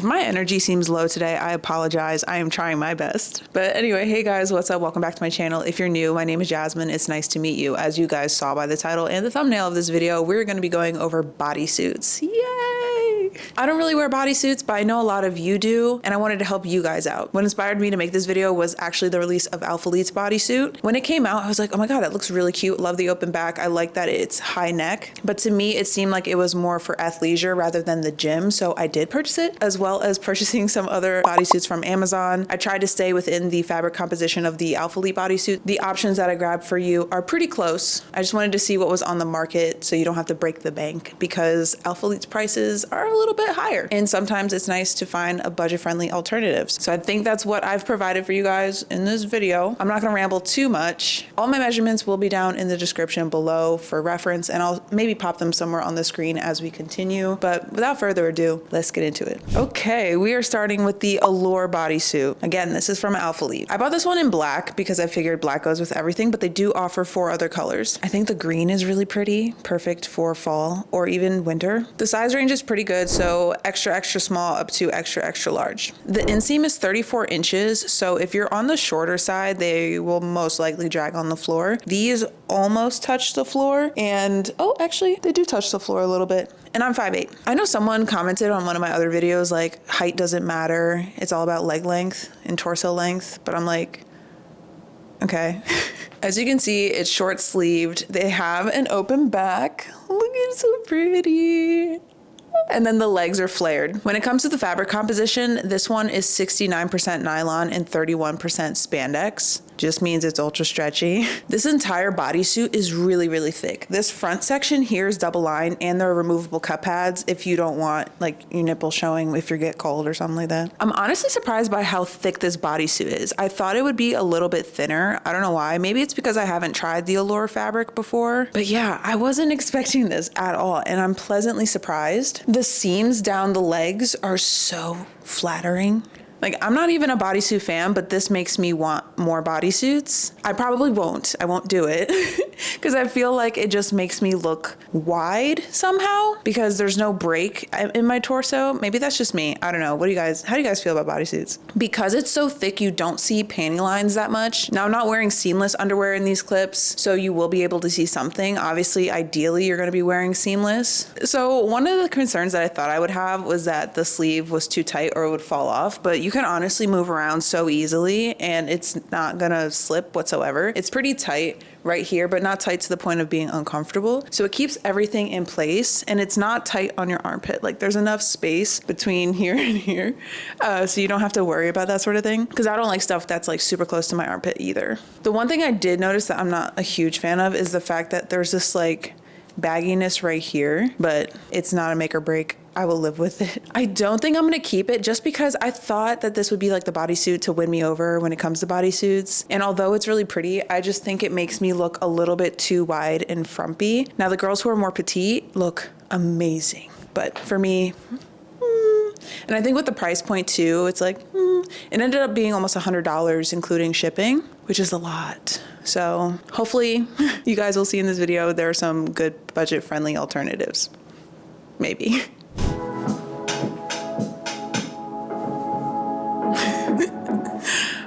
If my energy seems low today, I apologize. I am trying my best. But anyway, hey guys, what's up? Welcome back to my channel. If you're new, my name is Jasmine. It's nice to meet you. As you guys saw by the title and the thumbnail of this video, we're going to be going over bodysuits. Yay! I don't really wear bodysuits, but I know a lot of you do, and I wanted to help you guys out. What inspired me to make this video was actually the release of Alphalete's bodysuit. When it came out, I was like, oh my god, that looks really cute. Love the open back. I like that it's high neck. But to me, it seemed like it was more for athleisure rather than the gym, so I did purchase it, as well as purchasing some other bodysuits from Amazon. I tried to stay within the fabric composition of the Alphalete bodysuit. The options that I grabbed for you are pretty close. I just wanted to see what was on the market so you don't have to break the bank, because Alphalete's prices are a little bit higher, and sometimes it's nice to find a budget-friendly alternatives. So I think that's what I've provided for you guys in this video. I'm not gonna ramble too much. All my measurements will be down in the description below for reference, and I'll maybe pop them somewhere on the screen as we continue. But without further ado, let's get into it. Okay, we are starting with the Allure bodysuit. Again, this is from Alphalete. I bought this one in black because I figured black goes with everything, but they do offer 4 other colors. I think the green is really pretty, perfect for fall or even winter. The size range is pretty good, so extra, extra small up to extra, extra large. The inseam is 34 inches, so if you're on the shorter side, they will most likely drag on the floor. These almost touch the floor, and oh, actually, they do touch the floor a little bit. And I'm 5'8". I know someone commented on one of my other videos, like, height doesn't matter. It's all about leg length and torso length. But I'm like, okay. As you can see, it's short sleeved. They have an open back. Look, it's so pretty. And then the legs are flared. When it comes to the fabric composition, this one is 69% nylon and 31% spandex. Just means it's ultra stretchy. This entire bodysuit is really, really thick. This front section here is double lined, and there are removable cup pads if you don't want like your nipple showing if you get cold or something like that. I'm honestly surprised by how thick this bodysuit is. I thought it would be a little bit thinner. I don't know why. Maybe it's because I haven't tried the Allure fabric before. But yeah, I wasn't expecting this at all, and I'm pleasantly surprised. The seams down the legs are so flattering. Like, I'm not even a bodysuit fan, but this makes me want more bodysuits. I probably won't. I won't do it because I feel like it just makes me look wide somehow because there's no break in my torso. Maybe that's just me. I don't know. How do you guys feel about bodysuits? Because it's so thick, you don't see panty lines that much. Now, I'm not wearing seamless underwear in these clips, so you will be able to see something. Obviously, ideally, you're going to be wearing seamless. So one of the concerns that I thought I would have was that the sleeve was too tight or it would fall off, but you can honestly move around so easily and it's not gonna slip whatsoever. It's pretty tight right here, but not tight to the point of being uncomfortable. So it keeps everything in place, and it's not tight on your armpit. Like, there's enough space between here and here, so you don't have to worry about that sort of thing, because I don't like stuff that's like super close to my armpit either. The one thing I did notice that I'm not a huge fan of is the fact that there's this like bagginess right here, but it's not a make or break. I will live with it. I don't think I'm gonna keep it just because I thought that this would be like the bodysuit to win me over when it comes to bodysuits. And although it's really pretty, I just think it makes me look a little bit too wide and frumpy. Now, the girls who are more petite look amazing, but for me, and I think with the price point too, it's like, it ended up being almost $100 including shipping, which is a lot. So hopefully you guys will see in this video, there are some good budget-friendly alternatives. Maybe.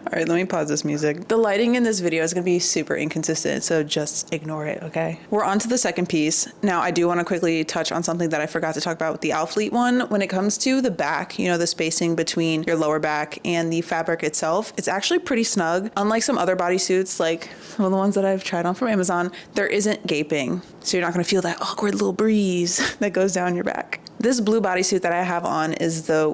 All right, let me pause this music. The lighting in this video is gonna be super inconsistent, so just ignore it, okay? We're on to the second piece. Now, I do wanna quickly touch on something that I forgot to talk about with the Alphalete one. When it comes to the back, you know, the spacing between your lower back and the fabric itself, it's actually pretty snug. Unlike some other bodysuits, like some of the ones that I've tried on from Amazon, there isn't gaping. So you're not gonna feel that awkward little breeze that goes down your back. This blue bodysuit that I have on is the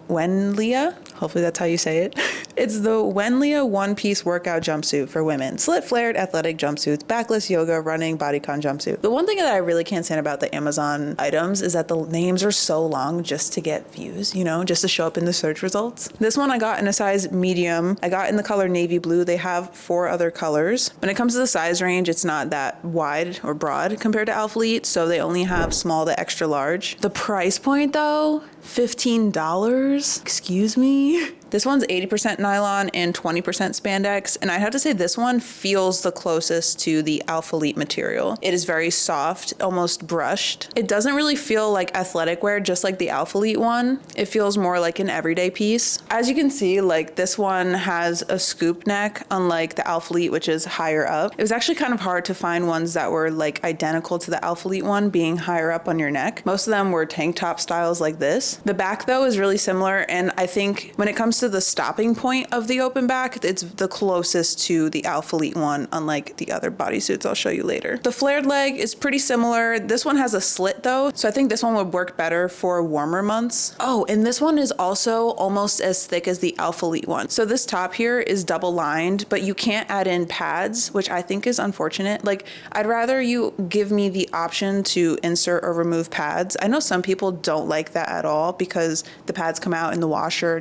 Wenlia, hopefully that's how you say it. It's the Wenlia one-piece workout jumpsuit for women. Slit flared athletic jumpsuits, backless yoga, running, bodycon jumpsuit. The one thing that I really can't stand about the Amazon items is that the names are so long just to get views, you know, just to show up in the search results. This one I got in a size medium. I got in the color navy blue. They have 4 other colors. When it comes to the size range, it's not that wide or broad compared to Alphalete, so they only have small to extra large. The price point though, $15? Excuse me? This one's 80% nylon and 20% spandex, and I have to say this one feels the closest to the Alphalete material. It is very soft, almost brushed. It doesn't really feel like athletic wear, just like the Alphalete one. It feels more like an everyday piece. As you can see, like this one has a scoop neck, unlike the Alphalete, which is higher up. It was actually kind of hard to find ones that were like identical to the Alphalete one being higher up on your neck. Most of them were tank top styles like this. The back though is really similar, and I think when it comes to the stopping point of the open back, it's the closest to the Alphalete one, unlike the other bodysuits I'll show you later. The flared leg is pretty similar. This one has a slit though, so I think this one would work better for warmer months. Oh, and this one is also almost as thick as the Alphalete one. So this top here is double lined, but you can't add in pads, which I think is unfortunate. Like, I'd rather you give me the option to insert or remove pads. I know some people don't like that at all because the pads come out in the washer,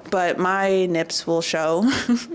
but my nips will show.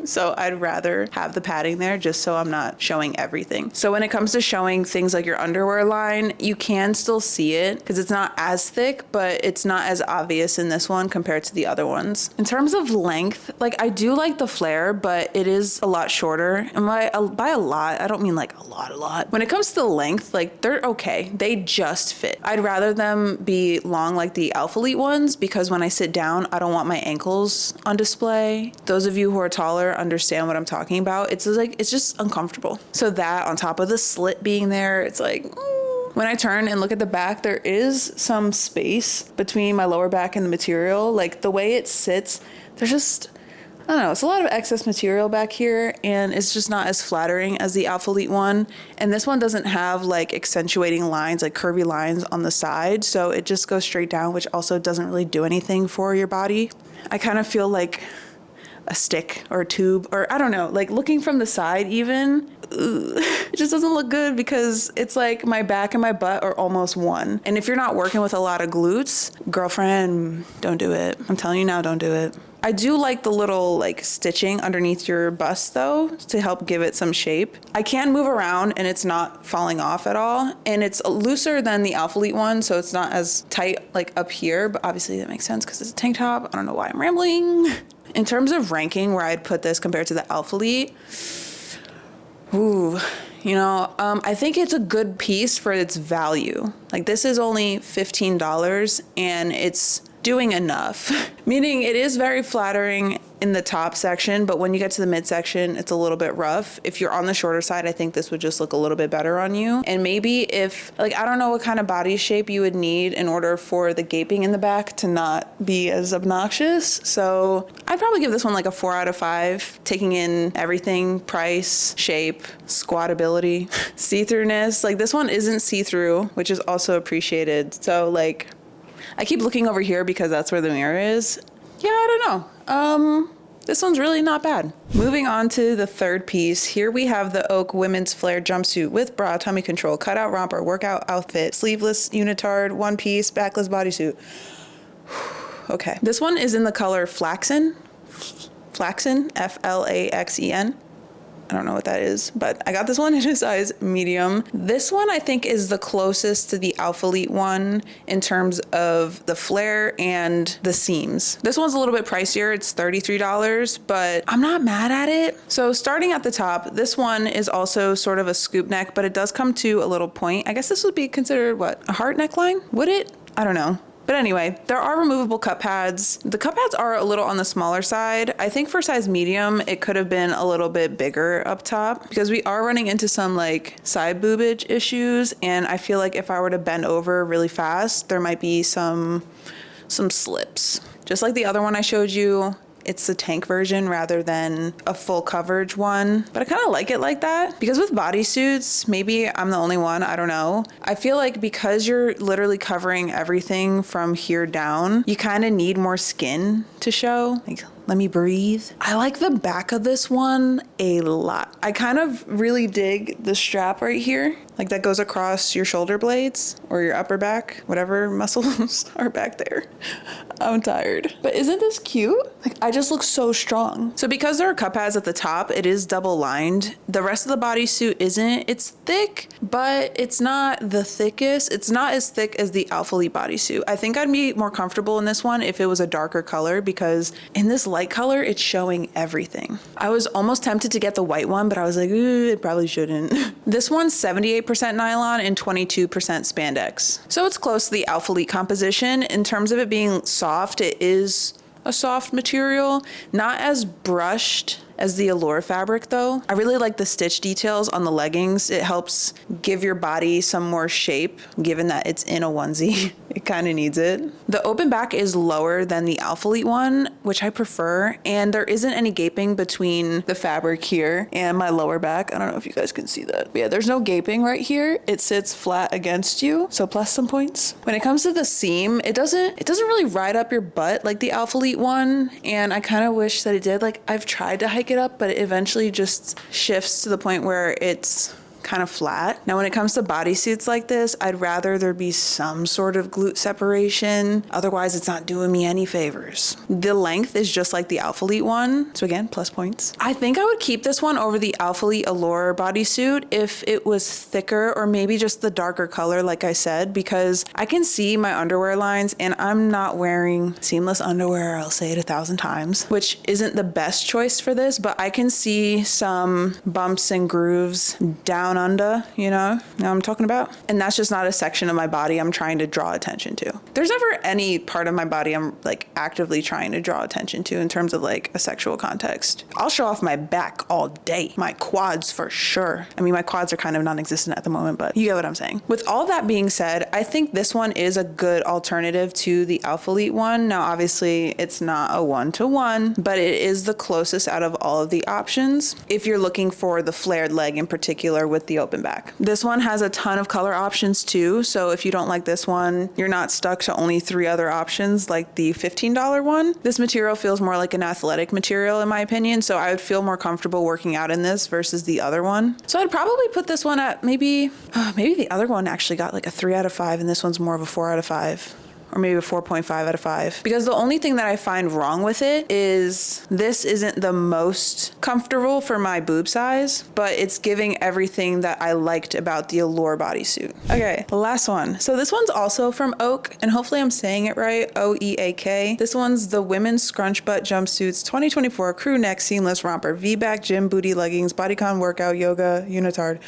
So I'd rather have the padding there just so I'm not showing everything. So when it comes to showing things like your underwear line, you can still see it because it's not as thick, but it's not as obvious in this one compared to the other ones. In terms of length, like I do like the flare, but it is a lot shorter. And by a lot, I don't mean like a lot. When it comes to the length, like they're okay. They just fit. I'd rather them be long like the Alphalete ones because when I sit down, I don't want my ankles on display. Those of you who are taller understand what I'm talking about. It's like, it's just uncomfortable. So that on top of the slit being there, it's like, when I turn and look at the back, there is some space between my lower back and the material. Like the way it sits, there's just, I don't know, it's a lot of excess material back here and it's just not as flattering as the Alphalete one. And this one doesn't have like accentuating lines, like curvy lines on the side. So it just goes straight down, which also doesn't really do anything for your body. I kind of feel like a stick or a tube, or I don't know, like looking from the side even, it just doesn't look good because it's like my back and my butt are almost one. And if you're not working with a lot of glutes, girlfriend, don't do it. I'm telling you now, don't do it. I do like the little like stitching underneath your bust though to help give it some shape. I can move around and it's not falling off at all. And it's looser than the Alphalete one, so it's not as tight like up here, but obviously that makes sense because it's a tank top. I don't know why I'm rambling. In terms of ranking where I'd put this compared to the Alphalete, I think it's a good piece for its value. Like this is only $15 and it's doing enough, meaning it is very flattering in the top section, but when you get to the midsection, it's a little bit rough. If you're on the shorter side, I think this would just look a little bit better on you. And maybe if, like, I don't know what kind of body shape you would need in order for the gaping in the back to not be as obnoxious. So I'd probably give this one like a 4 out of 5, taking in everything: price, shape, squatability, see-throughness. Like this one isn't see-through, which is also appreciated. So like, I keep looking over here because that's where the mirror is. Yeah, I don't know. This one's really not bad. Moving on to the third piece. Here we have the OEAK women's flare jumpsuit with bra, tummy control, cutout romper, workout outfit, sleeveless unitard, one piece, backless bodysuit. Okay. This one is in the color Flaxen. Flaxen, F-L-A-X-E-N. I don't know what that is, but I got this one in a size medium. This one I think is the closest to the Alphalete one in terms of the flare and the seams. This one's a little bit pricier. It's $33, but I'm not mad at it. So starting at the top, this one is also sort of a scoop neck, but it does come to a little point. I guess this would be considered what, a heart neckline? Would it? I don't know. But anyway, there are removable cup pads. The cup pads are a little on the smaller side. I think for size medium, it could have been a little bit bigger up top because we are running into some like side boobage issues. And I feel like if I were to bend over really fast, there might be some slips. Just like the other one I showed you, it's the tank version rather than a full coverage one. But I kind of like it like that because with bodysuits, maybe I'm the only one, I don't know. I feel like because you're literally covering everything from here down, you kind of need more skin to show. Like, let me breathe. I like the back of this one a lot. I kind of really dig the strap right here. like that goes across your shoulder blades or your upper back, whatever muscles are back there. I'm tired. But isn't this cute? Like, I just look so strong. So because there are cup pads at the top, it is double lined. The rest of the bodysuit isn't. It's thick, but it's not the thickest. It's not as thick as the Alphalete bodysuit. I think I'd be more comfortable in this one if it was a darker color, because in this light color, it's showing everything. I was almost tempted to get the white one, but I was like, I probably shouldn't. This one's 78% nylon and 22% spandex. So it's close to the Alphalete composition. In terms of it being soft, it is a soft material, not as brushed as the Allure fabric though. I really like the stitch details on the leggings. It helps give your body some more shape, given that it's in a onesie. It kind of needs it. The open back is lower than the Alphalete one, which I prefer, and there isn't any gaping between the fabric here and my lower back. I don't know if you guys can see that. But yeah, there's no gaping right here. It sits flat against you, so plus some points. When it comes to the seam, it doesn't really ride up your butt like the Alphalete one, and I kind of wish that it did. Like, I've tried to hike it up, but it eventually just shifts to the point where it's kind of flat. Now, when it comes to bodysuits like this, I'd rather there be some sort of glute separation. Otherwise, it's not doing me any favors. The length is just like the Alphalete one. So again, plus points. I think I would keep this one over the Alphalete Allure bodysuit if it was thicker, or maybe just the darker color, like I said, because I can see my underwear lines and I'm not wearing seamless underwear. I'll say it 1,000 times, which isn't the best choice for this, but I can see some bumps and grooves down under, you know what I'm talking about? And that's just not a section of my body I'm trying to draw attention to. There's never any part of my body I'm like actively trying to draw attention to in terms of like a sexual context. I'll show off my back all day. My quads for sure. I mean, my quads are kind of non-existent at the moment, but you get what I'm saying. With all that being said, I think this one is a good alternative to the Alphalete one. Now, obviously it's not a 1-to-1, but it is the closest out of all of the options if you're looking for the flared leg in particular with the open back. This one has a ton of color options too, so if you don't like this one, you're not stuck to only 3 other options like the $15 one. This material feels more like an athletic material in my opinion, so I would feel more comfortable working out in this versus the other one. So I'd probably put this one at maybe the other one actually got like a 3 out of 5 and this one's more of a 4 out of 5. Or maybe a 4.5 out of 5. Because the only thing that I find wrong with it is this isn't the most comfortable for my boob size, but it's giving everything that I liked about the Allure bodysuit. Okay, the last one. So this one's also from OEAK, and hopefully I'm saying it right, OEAK. This one's the Women's Scrunch Butt Jumpsuits 2024 Crew Neck Seamless Romper V-Back Gym Booty Leggings Bodycon Workout Yoga Unitard.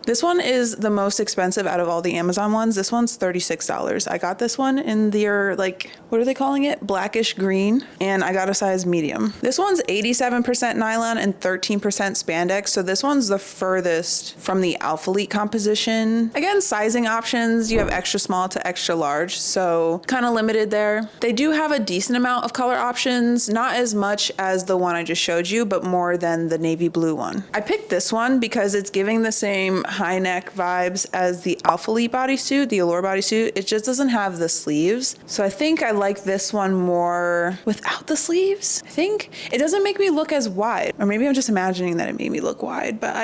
This one is the most expensive out of all the Amazon ones. This one's $36. I got this one in their, like, what are they calling it? Blackish green, and I got a size medium. This one's 87% nylon and 13% spandex, so this one's the furthest from the Alphalete composition. Again, sizing options, you have extra small to extra large, so kind of limited there. They do have a decent amount of color options, not as much as the one I just showed you, but more than the navy blue one. I picked this one because it's giving the same high neck vibes as the Alphalete bodysuit, the Allure bodysuit. It just doesn't have the sleeves. So I think I like this one more without the sleeves. I think it doesn't make me look as wide, or maybe I'm just imagining that it made me look wide, but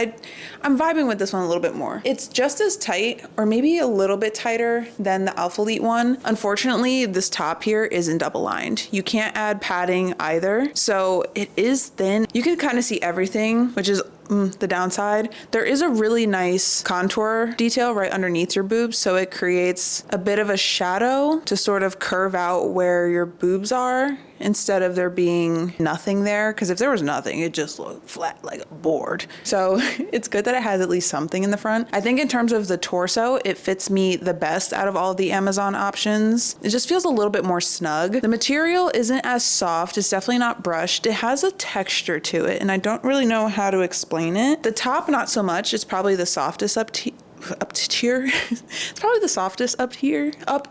I'm vibing with this one a little bit more. It's just as tight, or maybe a little bit tighter than the Alphalete one. Unfortunately, this top here isn't double lined. You can't add padding either. So it is thin. You can kind of see everything, which is the downside. There is a really nice contour detail right underneath your boobs, so it creates a bit of a shadow to sort of curve out where your boobs are instead of there being nothing there, because if there was nothing, it just looked flat like a board. So it's good that it has at least something in the front. I think in terms of the torso, it fits me the best out of all of the Amazon options. It just feels a little bit more snug. The material isn't as soft. It's definitely not brushed. It has a texture to it, and I don't really know how to explain it. The top, not so much. It's probably the softest up here. It's probably the softest up here. Up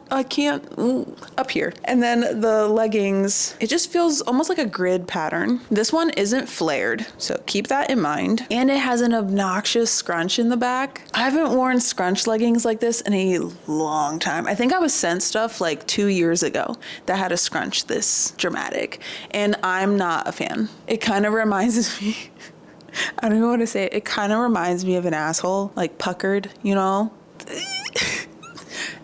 here. And then the leggings, it just feels almost like a grid pattern. This one isn't flared, so keep that in mind. And it has an obnoxious scrunch in the back. I haven't worn scrunch leggings like this in a long time. I think I was sent stuff like 2 years ago that had a scrunch this dramatic, and I'm not a fan. It kind of reminds me I don't even want to say it. It kind of reminds me of an asshole, like puckered, you know?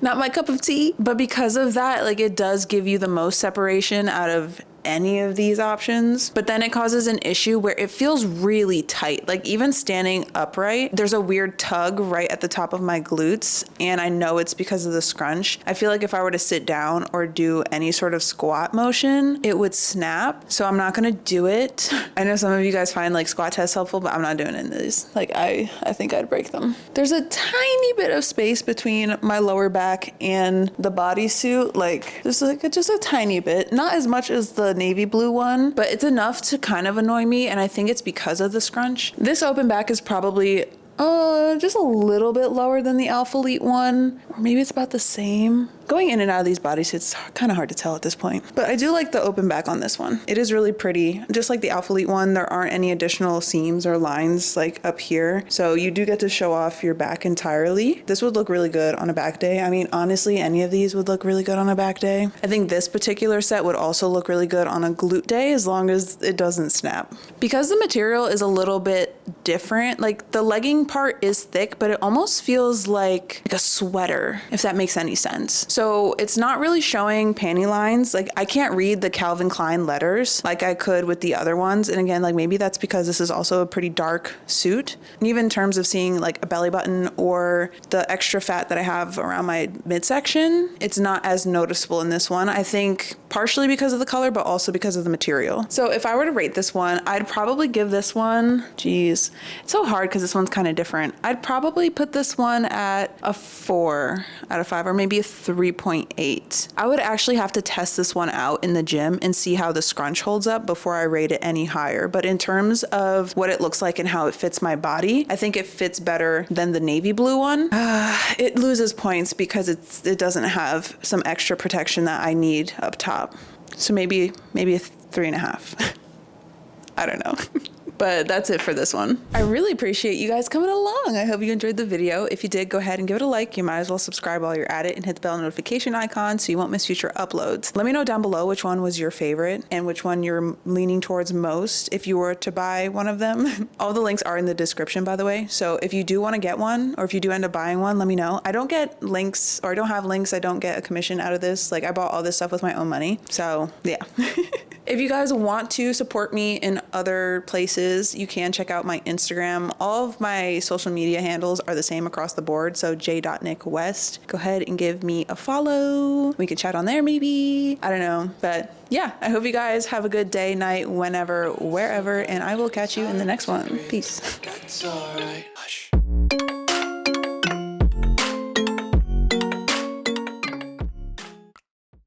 Not my cup of tea, but because of that, like it does give you the most separation out of any of these options, but then it causes an issue where it feels really tight. Like even standing upright, there's a weird tug right at the top of my glutes, and I know it's because of the scrunch. I feel like if I were to sit down or do any sort of squat motion, it would snap. So I'm not gonna do it. I know some of you guys find like squat tests helpful, but I'm not doing it in these. Like I think I'd break them. There's a tiny bit of space between my lower back and the bodysuit. Like there's like just a tiny bit, not as much as the navy blue one, but it's enough to kind of annoy me, and I think it's because of the scrunch. This open back is probably just a little bit lower than the Alphalete one, or maybe it's about the same. Going in and out of these bodysuits, it's kind of hard to tell at this point, but I do like the open back on this one. It is really pretty. Just like the Alphalete one, there aren't any additional seams or lines like up here, so you do get to show off your back entirely. This would look really good on a back day. I mean, honestly, any of these would look really good on a back day. I think this particular set would also look really good on a glute day as long as it doesn't snap. Because the material is a little bit different, like the legging part is thick, but it almost feels like a sweater, if that makes any sense. So it's not really showing panty lines. Like I can't read the Calvin Klein letters like I could with the other ones. And again, like maybe that's because this is also a pretty dark suit. And even in terms of seeing like a belly button or the extra fat that I have around my midsection, it's not as noticeable in this one. I think partially because of the color, but also because of the material. So if I were to rate this one, I'd probably give this one, geez, it's so hard because this one's kind of different. I'd probably put this one at a 4 out of 5, or maybe a 3.8. I would actually have to test this one out in the gym and see how the scrunch holds up before I rate it any higher. But in terms of what it looks like and how it fits my body, I think it fits better than the navy blue one. It loses points because it doesn't have some extra protection that I need up top. So maybe a 3.5. I don't know. But that's it for this one. I really appreciate you guys coming along. I hope you enjoyed the video. If you did, go ahead and give it a like. You might as well subscribe while you're at it and hit the bell notification icon so you won't miss future uploads. Let me know down below which one was your favorite and which one you're leaning towards most if you were to buy one of them. All the links are in the description, by the way. So if you do want to get one, or if you do end up buying one, let me know. I don't get links, or I don't have links. I don't get a commission out of this. Like I bought all this stuff with my own money. So yeah. If you guys want to support me in other places, you can check out my Instagram. All of my social media handles are the same across the board. So j.nickwest. Go ahead and give me a follow. We could chat on there maybe. I don't know. But yeah, I hope you guys have a good day, night, whenever, wherever, and I will catch you in the next one. Peace. That's all right. Hush.